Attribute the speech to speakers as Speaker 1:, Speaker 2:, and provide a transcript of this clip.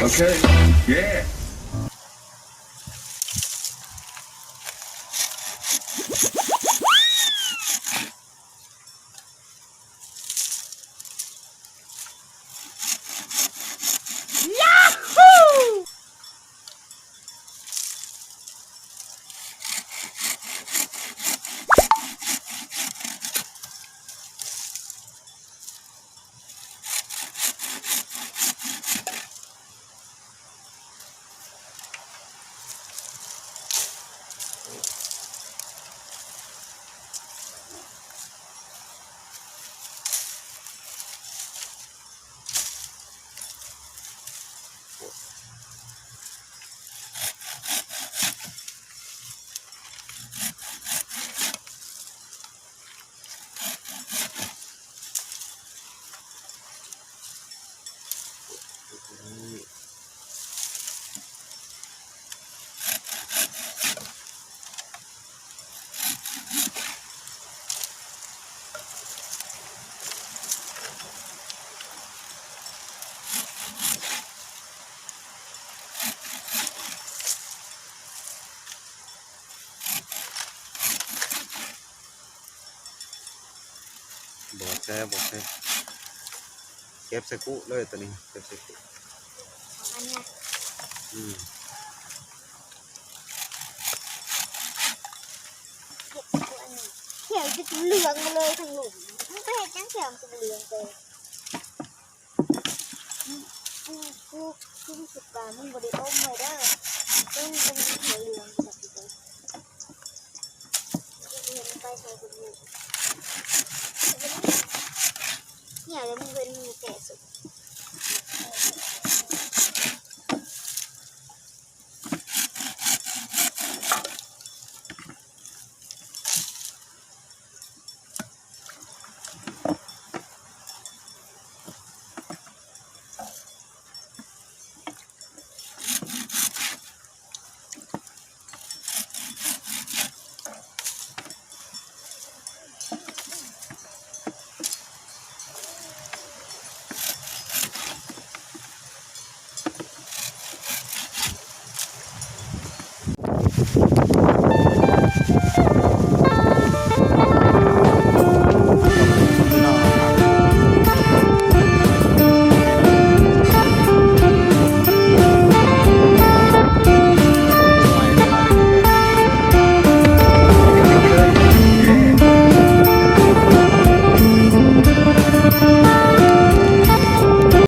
Speaker 1: Okay. Yeah.
Speaker 2: บอกแช่เก็บใส่กุเลยตัวนี้เก็บใส่กุ
Speaker 3: อันเนี้ย
Speaker 2: อืม
Speaker 3: เขียวจะเหลืองมาเลยทั้งหลุมมันก็เห็นจังเขียวมันเหลืองเลยกูขึ้นสุดปลามึงบริโภคเลยเด้อต้นเป็นเขียวเหลืองแบบนี้เลยจะเห็นไปใส่กันอยู่เนี่ยแล้วมึงเป็นมือแก่สุด